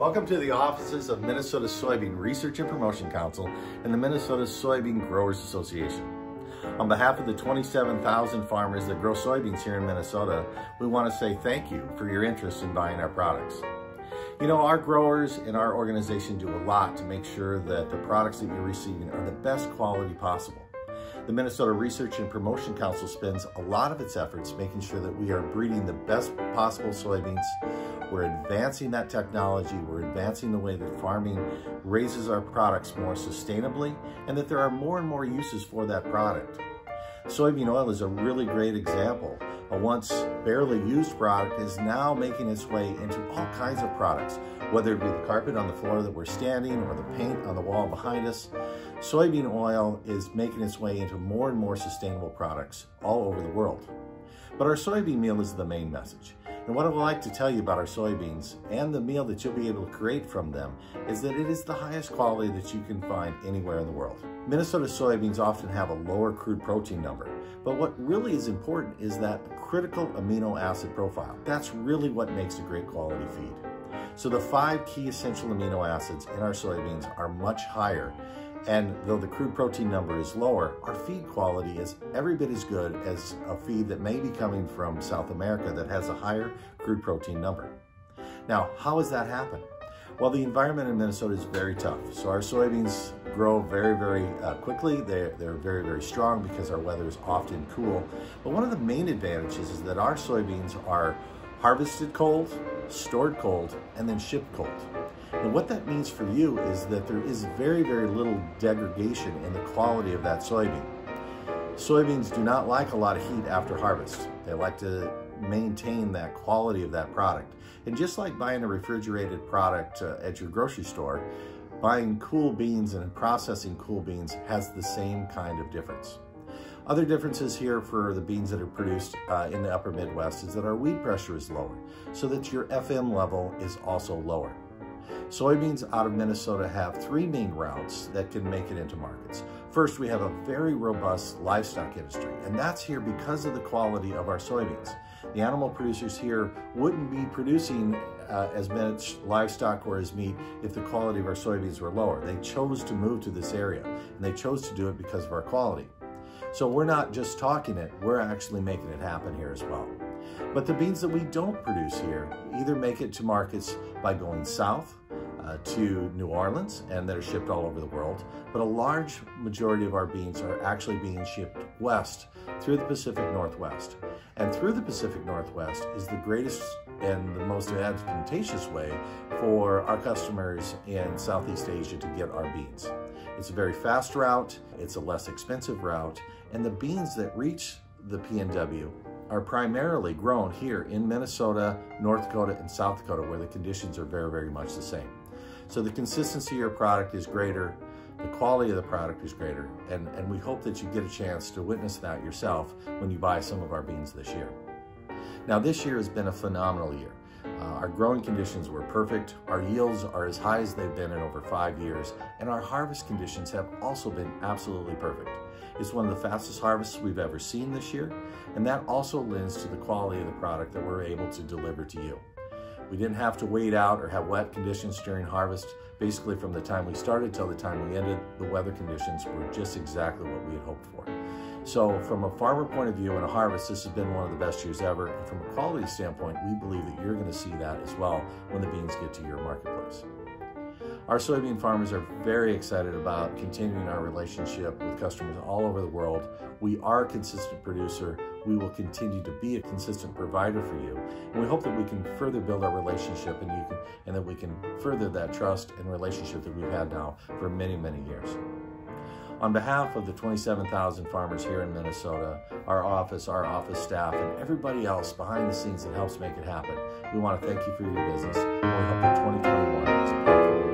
Welcome to the offices of Minnesota Soybean Research and Promotion Council and the Minnesota Soybean Growers Association. On behalf of the 27,000 farmers that grow soybeans here in Minnesota, we want to say thank you for your interest in buying our products. You know, our growers and our organization do a lot to make sure that the products that you're receiving are the best quality possible. The Minnesota Research and Promotion Council spends a lot of its efforts making sure that we are breeding the best possible soybeans. We're advancing that technology, we're advancing the way that farming raises our products more sustainably, and that there are more and more uses for that product. Soybean oil is a really great example. A once barely used product is now making its way into all kinds of products, whether it be the carpet on the floor that we're standing or the paint on the wall behind us. Soybean oil is making its way into more and more sustainable products all over the world. But our soybean meal is the main message. And what I would like to tell you about our soybeans and the meal that you'll be able to create from them is that it is the highest quality that you can find anywhere in the world. Minnesota soybeans often have a lower crude protein number, but what really is important is that critical amino acid profile. That's really what makes a great quality feed. So the 5 key essential amino acids in our soybeans are much higher, and though the crude protein number is lower, our feed quality is every bit as good as a feed that may be coming from South America that has a higher crude protein number. Now, how does that happen? Well, the environment in Minnesota is very tough. So our soybeans grow very quickly. They're very strong because our weather is often cool. But one of the main advantages is that our soybeans are harvested cold, stored cold, and then shipped cold. And what that means for you is that there is very little degradation in the quality of that soybean. Soybeans do not like a lot of heat after harvest. They like to maintain that quality of that product. And just like buying a refrigerated product at your grocery store, buying cool beans and processing cool beans has the same kind of difference. Other differences here for the beans that are produced in the upper Midwest is that our weed pressure is lower, so that your FM level is also lower. Soybeans out of Minnesota have 3 main routes that can make it into markets. First, we have a very robust livestock industry, and that's here because of the quality of our soybeans. The animal producers here wouldn't be producing as much livestock or as meat if the quality of our soybeans were lower. They chose to move to this area, and they chose to do it because of our quality. So we're not just talking it, we're actually making it happen here as well. But the beans that we don't produce here either make it to markets by going south to New Orleans, and that are shipped all over the world, but a large majority of our beans are actually being shipped west through the Pacific Northwest. And through the Pacific Northwest is the greatest and the most advantageous way for our customers in Southeast Asia to get our beans. It's a very fast route, it's a less expensive route, and the beans that reach the PNW are primarily grown here in Minnesota, North Dakota, and South Dakota, where the conditions are very much the same. So the consistency of your product is greater, the quality of the product is greater, and we hope that you get a chance to witness that yourself when you buy some of our beans this year. Now, this year has been a phenomenal year. Our growing conditions were perfect, our yields are as high as they've been in over 5 years, and our harvest conditions have also been absolutely perfect. It's one of the fastest harvests we've ever seen this year, and that also lends to the quality of the product that we're able to deliver to you. We didn't have to wait out or have wet conditions during harvest. Basically, from the time we started till the time we ended, the weather conditions were just exactly what we had hoped for. So from a farmer point of view and a harvest, this has been one of the best years ever. And from a quality standpoint, we believe that you're going to see that as well when the beans get to your marketplace. Our soybean farmers are very excited about continuing our relationship with customers all over the world. We are a consistent producer. We will continue to be a consistent provider for you. And we hope that we can further build our relationship and that we can further that trust and relationship that we've had now for many years. On behalf of the 27,000 farmers here in Minnesota, our office staff, and everybody else behind the scenes that helps make it happen, we want to thank you for your business, and we hope that 2021 is a profitable year.